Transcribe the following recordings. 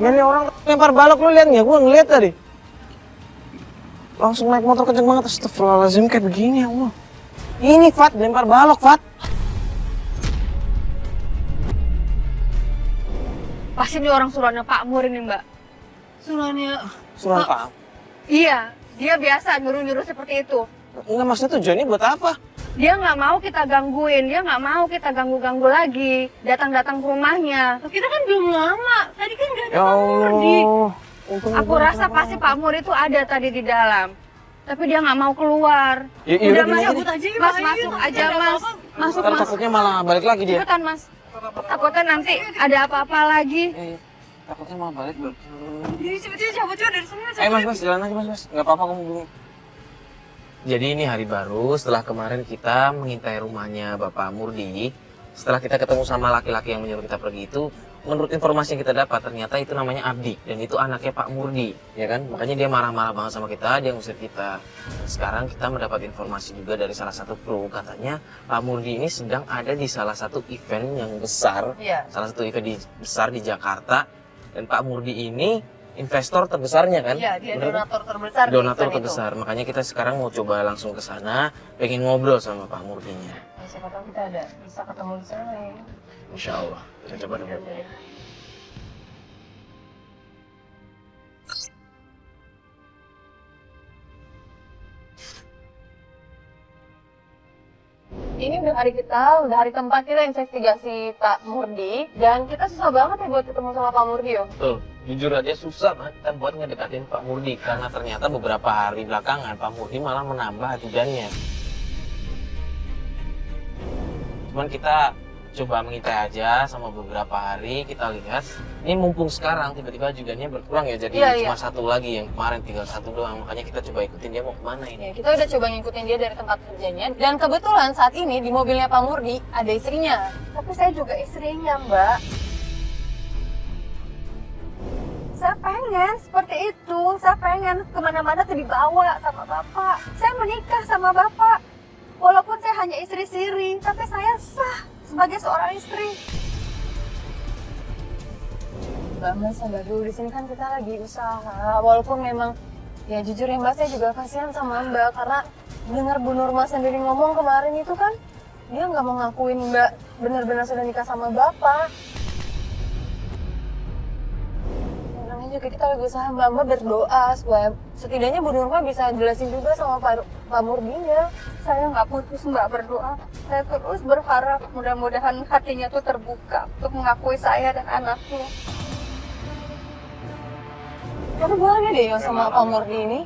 Ya nih orang lempar balok lu liat nggak? Gua ngeliat tadi. Langsung naik motor kenceng banget. Astagfirullahaladzim kayak begini ya Allah. Ini Fat, lempar balok Fat. Pasti ini orang suruhannya Pak Mur ini, Mbak. Suruhan Pak. Iya, dia biasa nyuruh-nyuruh seperti itu. Enggak, maksudnya tujuannya buat apa? Dia nggak mau kita gangguin, dia nggak mau kita ganggu-ganggu lagi. Datang-datang ke rumahnya. Kita kan belum lama, tadi kan gak ada Ya Pak Murdi. Allah. Aku rasa pasti Pak Mur itu ada tadi di dalam. Tapi dia nggak mau keluar. Yaudah, Mas, Cabut aja yuk, Mas ayo, masuk yuk. aja, Mas. Masuk, Ntar Mas. takutnya malah balik lagi dia. Cepetan, Mas. Takutnya nanti ada apa-apa lagi. Takutnya malah balik bro. Jadi cepet-cepet cabut yuk dari sana. Mas, jalan aja mas. Nggak apa-apa kamu dulu. Jadi ini hari baru setelah kemarin kita mengintai rumahnya Bapak Murdi. Setelah kita ketemu sama laki-laki yang menyuruh kita pergi itu, menurut informasi yang kita dapat ternyata itu namanya Abdi dan itu anaknya Pak Murdi, ya kan? Makanya dia marah-marah banget sama kita, dia ngusir kita. Sekarang kita mendapat informasi juga dari salah satu kru, katanya Pak Murdi ini sedang ada di salah satu event yang besar, salah satu event besar di Jakarta, dan Pak Murdi ini investor terbesarnya kan? Iya, dia Bener? donatur terbesar. di Donatur event terbesar. Makanya kita sekarang mau coba langsung ke sana, pengen ngobrol sama Pak Murdinya. itu. Siapa tahu kita bisa ketemu di sana ya. Insya Allah. Kita coba dulu. Ini udah hari tempat kita investigasi Pak Murdi, dan kita susah banget ya buat ketemu sama Pak Murdi yo. Betul. Jujur aja susah banget kita buat ngedekatin Pak Murdi karena ternyata beberapa hari belakangan Pak Murdi malah menambah ajudannya. Cuman kita coba mengintai aja sama beberapa hari, kita lihat ini mumpung sekarang tiba-tiba ajudannya berkurang ya, jadi cuma satu lagi, yang kemarin tinggal satu doang, makanya kita coba ikutin dia mau kemana ini. Ya, kita udah coba ngikutin dia dari tempat kerjanya, dan kebetulan saat ini di mobilnya Pak Murdi ada istrinya. Tapi saya juga istrinya, Mbak. Saya pengen seperti itu. Saya pengen kemana-mana tuh dibawa sama Bapak. Saya menikah sama Bapak. Walaupun saya hanya istri siri, tapi saya sah sebagai seorang istri. Mbak, sabar dulu, di sini kan kita lagi usaha. Walaupun memang, ya jujur ya Mbak, saya juga kasihan sama Mbak, karena dengar Bu Nurma sendiri ngomong kemarin itu kan, dia nggak mau ngakuin Mbak benar-benar sudah nikah sama Bapak. Namanya juga kita lagi usaha, Mbak berdoa supaya setidaknya Bu Nurma bisa jelasin juga sama Pak Murdinya. Saya nggak putus Mbak berdoa. Saya terus berharap mudah-mudahan hatinya tuh terbuka untuk mengakui saya dan anaknya. Tapi boleh deh ya sama Pak Murdi ini,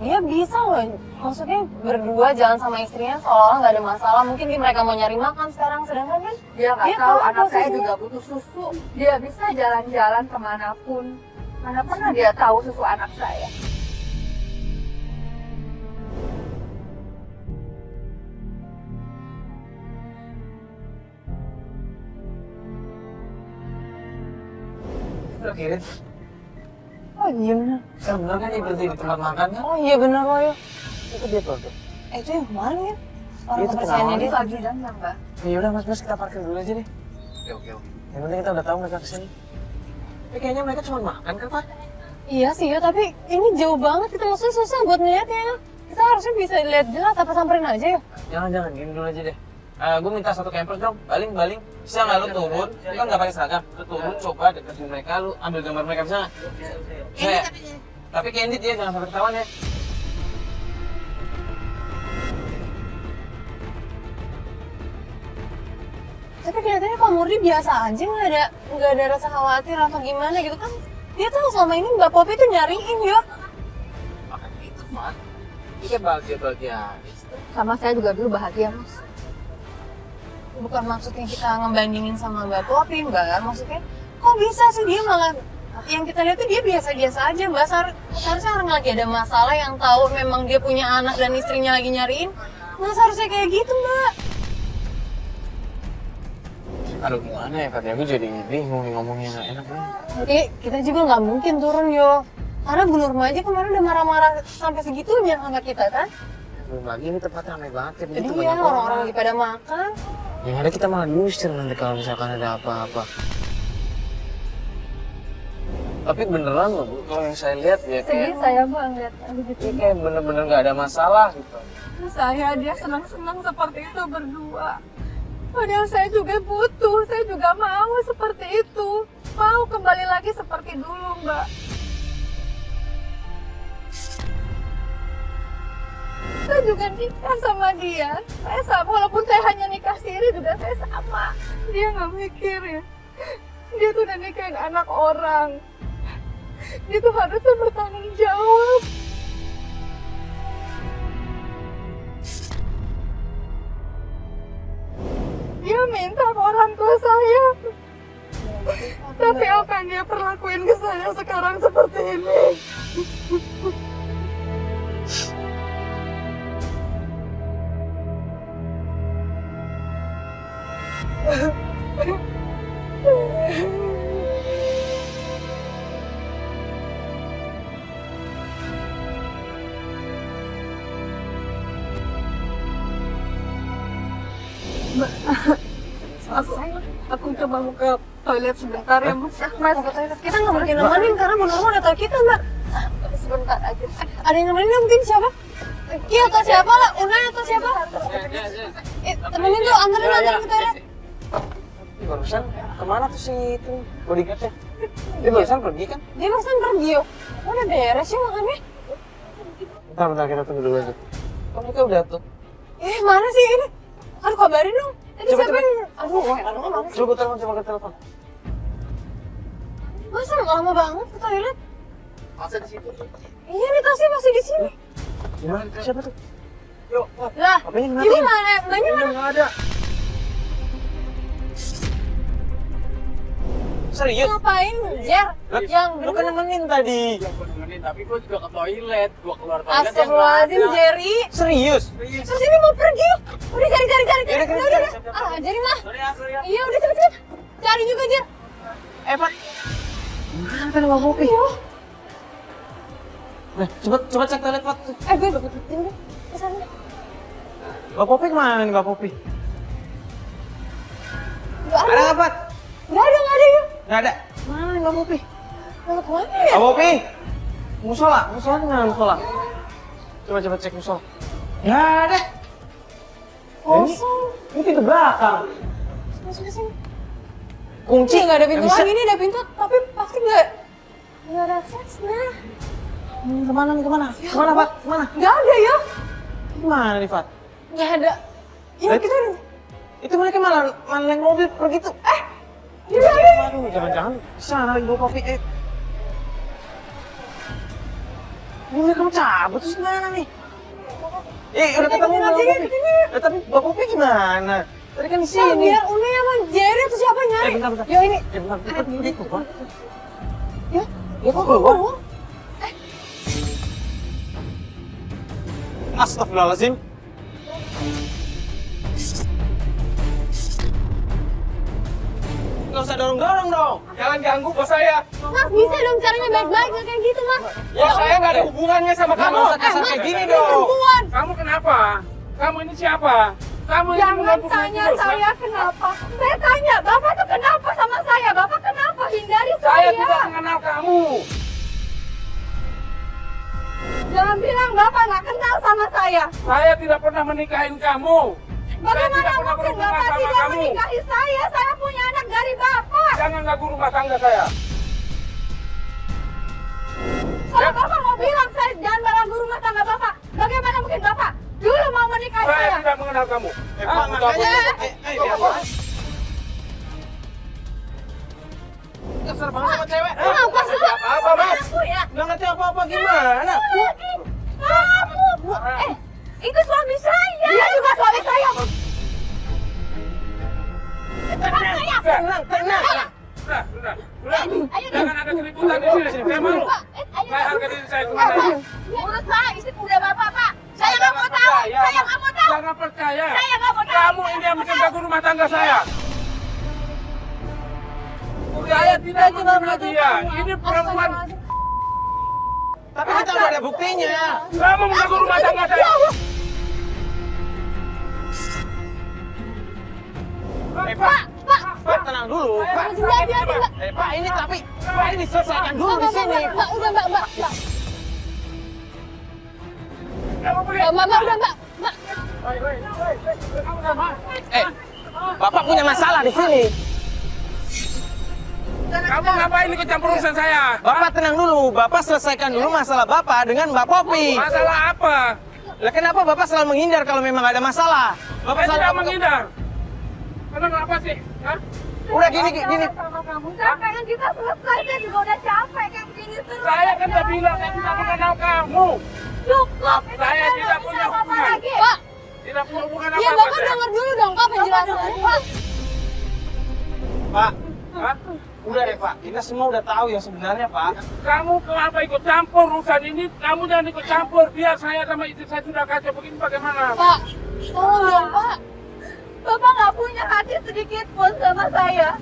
dia bisa loh, maksudnya berdua jalan sama istrinya seolah-olah nggak ada masalah. Mungkin mereka mau nyari makan sekarang, sedangkan kan Dia nggak dia tahu anak saya posisinya. juga butuh susu. Dia bisa jalan-jalan kemanapun. Mana pernah dia tahu susu anak saya. Udah kirim. Oh iya benar. Kan bener kan dia berhenti di tempat makan kan? Oh iya benar loh ya. Itu dia tuh. Itu yang mana ya? Orang Itu kepercayaannya pengalaman. dia Itu tadi. ajudannya Mbak. Ya udah mas kita parkir dulu aja deh. Oke. Yang penting kita udah tahu mereka kesini. Tapi kayaknya mereka cuma makan kan Pak? Iya sih ya, tapi ini jauh banget, kita maksudnya susah buat ngeliatnya. Kita harusnya bisa lihat jelas, apa samperin aja ya? Jangan gini dulu aja deh. Gue minta satu camper dong, baling. Bisa nggak lu turun? Lu kan nggak pakai seragam. Lu turun, coba deketin mereka, lu ambil gambar mereka bisa nggak? Bisa ya? Tapi candid ya, jangan sampai ketahuan ya. Tapi kelihatannya Pak Murdi biasa aja, nggak ada rasa khawatir atau gimana gitu kan? Dia tahu selama ini Mbak Popi tuh nyariin ya. Makanya itu Pak. Ini kan bahagia. Sama saya juga dulu bahagia Mas. Bukan maksudnya kita ngebandingin sama Mbak Popi, Mbak. Maksudnya kok bisa sih dia malah yang kita lihat tuh dia biasa-biasa aja, Mbak. Seharusnya orang lagi ada masalah yang tahu memang dia punya anak dan istrinya lagi nyariin. Nggak seharusnya kayak gitu, Mbak. Aduh gimana ya Pak, aku jadi bingung ngomongnya nggak enak ya. Jadi kita juga nggak mungkin turun yo. Karena Bu Nurma aja kemarin udah marah-marah sampai segitunya sama kita kan. Belum lagi ini tempatnya ramai banget ya, begitu Jadi banyak ya orang-orang lagi pada makan. Yang ada kita malah diusir nanti kalau misalkan ada apa-apa. Tapi beneran loh Bu, kalau yang saya lihat ya Sedih kayak, saya banget begitu. ya kayak bener-bener nggak ada masalah gitu. Saya dia senang-senang seperti itu berdua. Padahal saya juga butuh, saya juga mau seperti itu. Mau kembali lagi seperti dulu, Mbak. Saya juga nikah sama dia. Saya sama, walaupun saya hanya nikah siri juga saya sama. Dia nggak mikir ya. Dia tuh udah nikahin anak orang. Dia tuh harusnya bertanggung jawab. Dia minta ke orang tua saya. Tapi apa yang dia perlakuin ke saya sekarang seperti ini? Aku coba mau ke toilet sebentar ya, Mas. Mas, Kita nggak mungkin nemenin karena Bu Nurma udah tahu kita, Mbak. sebentar aja. Ada yang nemenin mungkin siapa? Ki atau siapa lah? Unai atau siapa? Temenin tuh, anterin ke toilet. Ini barusan kemana tuh si itu bodyguardnya? Dia barusan pergi kan? Dia barusan pergi yuk. Udah beres ya makannya. Bentar kita tunggu dulu aja. Kok mereka udah tuh? Mana sih ini? Aduh kabarin dong. Tadi Coba, siapa yang... Aduh, mana sih? Coba ke telepon. Masa lama banget ke toilet? Masa di situ? Iya nih tasnya masih di sini. Gimana? Siapa tuh? Yuk, Lah, apanya kenapa? ini mana? Mbaknya mana? Nggak ada. Serius? Ngapain, Jer? Yang Lu kan nemenin tadi. Tapi gue juga ke toilet, gue keluar toilet Astagfirullahaladzim, Jerry. Serius? Terus ini mau pergi yuk. Udah cari. Yaudah, kita Ah, Jerry mah. Sorry ya. Iya, udah cepet. Cari juga, Jer. Pak. Mana kan Mbak Popi? Nah, coba cek toilet, Pak. Gue ini kesana. Mbak Popi kemana nih, Mbak Popi? Gak Ada nggak, Pak? Gak ada yuk. Nggak ada. Mana nih Mbak Popi? Mau kemana ya? Mbak Popi! Musola gimana musola? Coba cek musola. Nggak ada. Kosong. Ini pintu belakang. Masuk sini. Kunci. Nggak ada pintu Nggak bisa. lagi, ini ada pintu, tapi pasti nggak ada aksesnya. Kemana nih, kemana? Kemana, Pak? Kemana? Nggak ada ya? Kemana nih, Pak? Nggak ada. Ya Eh, kita Itu mereka malah naik mobil pergi tuh. Iya. Aduh, jangan-jangan di sana lagi bawa kopi. Ini mereka mau cabut terus gimana nih? Udah ketemu Mbak Popi. Tapi Mbak Popi gimana? Tadi kan di Nah, sini. biar Unai sama Jerry atau siapa nyari? Bentar. Yo ini. Bentar, dia keluar. Ya, Dia kok keluar? Astagfirullahaladzim. Nggak usah dorong-dorong dong. Jangan ganggu bos saya. Mas bisa dong caranya baik-baik nggak kayak gitu mas. Bos saya nggak ada hubungannya sama kamu. Nggak usah kasar kayak gini dong. Perempuan. Kamu kenapa? Kamu ini siapa? Kamu ini Jangan mengganggu tanya bos. saya kenapa. Saya tanya, Bapak tuh kenapa sama saya? Bapak kenapa hindari Saya saya? tidak mengenal kamu. Jangan bilang Bapak nggak kenal sama saya. Saya tidak pernah menikahin kamu. Bagaimana tidak pernah mungkin berhubungan Bapak sama tidak kamu. menikahi saya? Saya punya anak dari Bapak. Jangan ganggu rumah tangga saya. Kalau Bapak mau bilang saya jangan mengganggu rumah tangga Bapak, bagaimana mungkin Bapak dulu mau menikahi Saya saya? tidak mengenal kamu. Pak, makanya. Kasar banget sama cewek. Kenapa sih? Apa, Mas? Aku ya. Nggak ngerti apa-apa gimana? Kamu. Itu suami saya. Dia juga suami saya. Tenang. Udah. Jangan ada keributan di sini. Saya malu. Saya harga diri saya kemana? Menurut Pak, istri muda Bapak, Pak. Saya nggak mau tahu. Saya nggak mau tahu. Jangan percaya. Saya nggak mau tahu. Kamu ini yang mengganggu rumah tangga saya. Saya tidak mengenal dia. Ini perempuan. Tapi kita udah ada buktinya. Kamu mengganggu rumah tangga saya. Pak, tenang dulu. Pak, ini tapi Pak, ini selesaikan dulu di sini. Mbak, udah Mbak. Kamu pergi. Mbak, udah Mbak. Bapak punya masalah di sini. Kamu ngapain ikut campur urusan saya? Bapak tenang dulu. Bapak selesaikan dulu masalah Bapak dengan Mbak Popi. Masalah apa? Lah kenapa Bapak selalu menghindar kalau memang ada masalah? Bapak Saya tidak selalu menghindar. Kenapa sih? Hah? Udah gini. Sama kamu. Saya pengen kita selesai. Saya juga udah capek kayak begini terus. Saya kan udah bilang saya tidak mengenal kamu. Cukup. Saya tidak punya hubungan. Pak, Tidak punya hubungan ya apa-apa. Bapak denger dulu dong Pak penjelasan. Pak, Pak, Hah? udah deh Pak. Kita semua udah tahu yang sebenarnya Pak. Kamu kenapa ikut campur urusan ini? Kamu jangan ikut campur. Biar saya sama istri saya sudah kacau begini bagaimana? Pak, tolong dong Pak. Bapak nggak punya hati sedikit pun sama saya.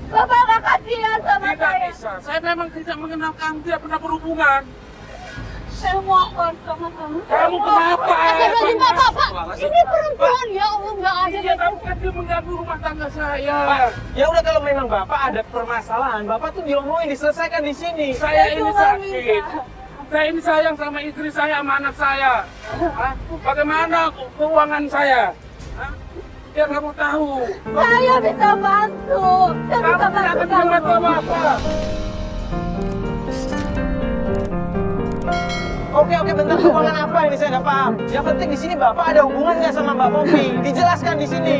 Bapak nggak kasihan sama Tidak saya. bisa. Saya memang tidak mengenal kamu. Tidak pernah berhubungan. Saya mohon sama kamu. Kamu kenapa? Astagfirullahaladzim Pak. Ini perempuan ya Allah nggak ada. Dia tahu kan dia mengganggu rumah tangga saya. Ya udah kalau memang Bapak ada permasalahan, Bapak tuh diomongin diselesaikan di sini. Saya ini sakit. Saya ini sayang sama istri saya, sama anak saya. Hah? Bagaimana keuangan saya? Hah? Biar kamu tahu. Saya bisa bantu. Saya Kamu bisa tidak bantu akan bisa kamu. bantu apa-apa. Oke, bentar keuangan apa ini saya nggak paham. Yang penting di sini Bapak ada hubungan nggak sama Mbak Popi? Dijelaskan di sini.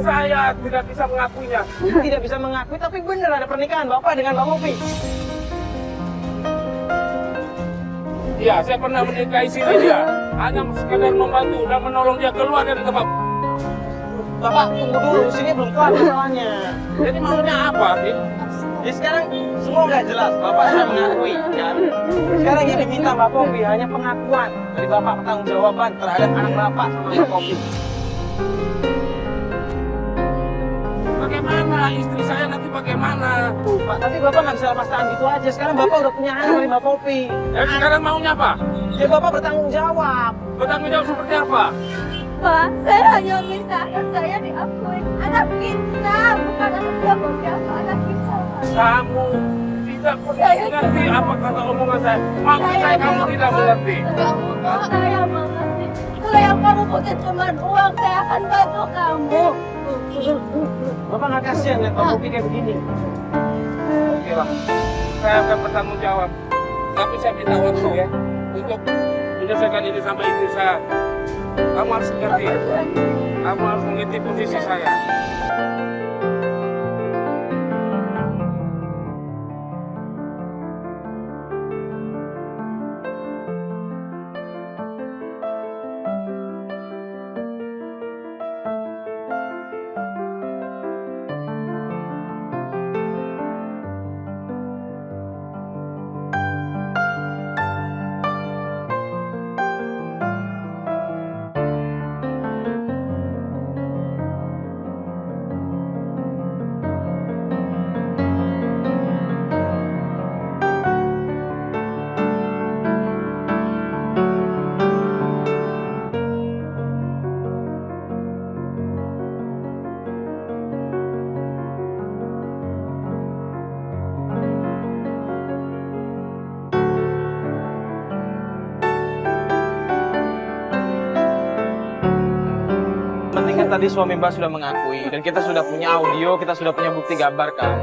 Saya tidak bisa mengakuinya. Tidak bisa mengakui, tapi benar ada pernikahan Bapak dengan Mbak Popi. Iya, saya pernah menikahi si Lydia. Hanya sekedar membantu dan menolong dia keluar dari tempat. Bapak tunggu dulu, sini belum kelar masalahnya. Jadi maunya apa sih? Ya sekarang semua udah jelas, Bapak sudah mengakui kan? Sekarang yang diminta Mbak Popi hanya pengakuan dari Bapak, pertanggungjawaban terhadap anak Bapak sama Mbak Popi. Bagaimana istri saya nanti bagaimana? Pak, tapi Bapak nggak bisa lepas tangan gitu aja. Sekarang Bapak udah punya anak dari Mbak Popi. Jadi sekarang maunya apa? Ya Bapak bertanggung jawab. Bertanggung jawab seperti apa? Pak, saya hanya minta anak saya diakui. Anak kita, bukan anak siapa-siapa. Anak kita. Kamu tidak pernah mengerti apa kata omongan saya. Maksud saya kamu tidak mengerti. Saya mengerti. Kalau yang kamu butuh cuma uang, saya akan bantu kamu. Bapak nggak kasihan lihat Mbak Popi kayak begini. Oke lah, saya akan bertanggung jawab. Tapi saya minta waktu ya untuk menyelesaikan ini sama istri saya. Kamu harus mengerti. Kamu harus mengerti posisi saya. Penting kan tadi suami Mbak sudah mengakui dan kita sudah punya audio, kita sudah punya bukti gambar kan.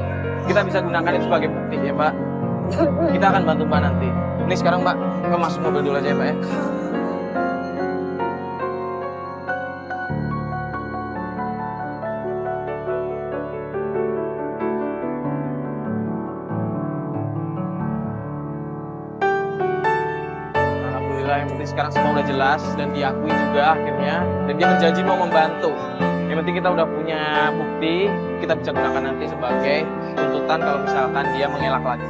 Kita bisa gunakan itu sebagai bukti ya Mbak. Kita akan bantu Mbak nanti. Ini sekarang Mbak, ke masuk mobil dulu aja ya Mbak ya. Alhamdulillah, yang penting sekarang semua udah jelas dan diakui juga akhirnya. Dan dia berjanji mau membantu. Yang penting kita udah punya bukti, kita bisa gunakan nanti sebagai tuntutan kalau misalkan dia mengelak lagi.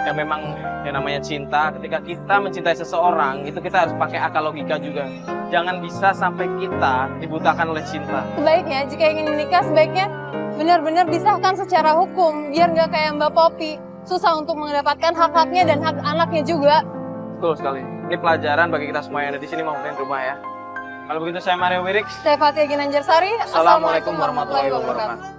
Yang memang yang namanya cinta, ketika kita mencintai seseorang, itu kita harus pakai akal logika juga. Jangan bisa sampai kita dibutakan oleh cinta. Sebaiknya jika ingin menikah, sebaiknya benar-benar disahkan secara hukum, biar nggak kayak Mbak Popi susah untuk mendapatkan hak-haknya dan hak anaknya juga. Betul sekali. Ini pelajaran bagi kita semua yang ada di sini maupun di rumah ya. Kalau begitu saya Mario Wirix. Saya Fatia Ginanjarsari. Assalamualaikum warahmatullahi wabarakatuh.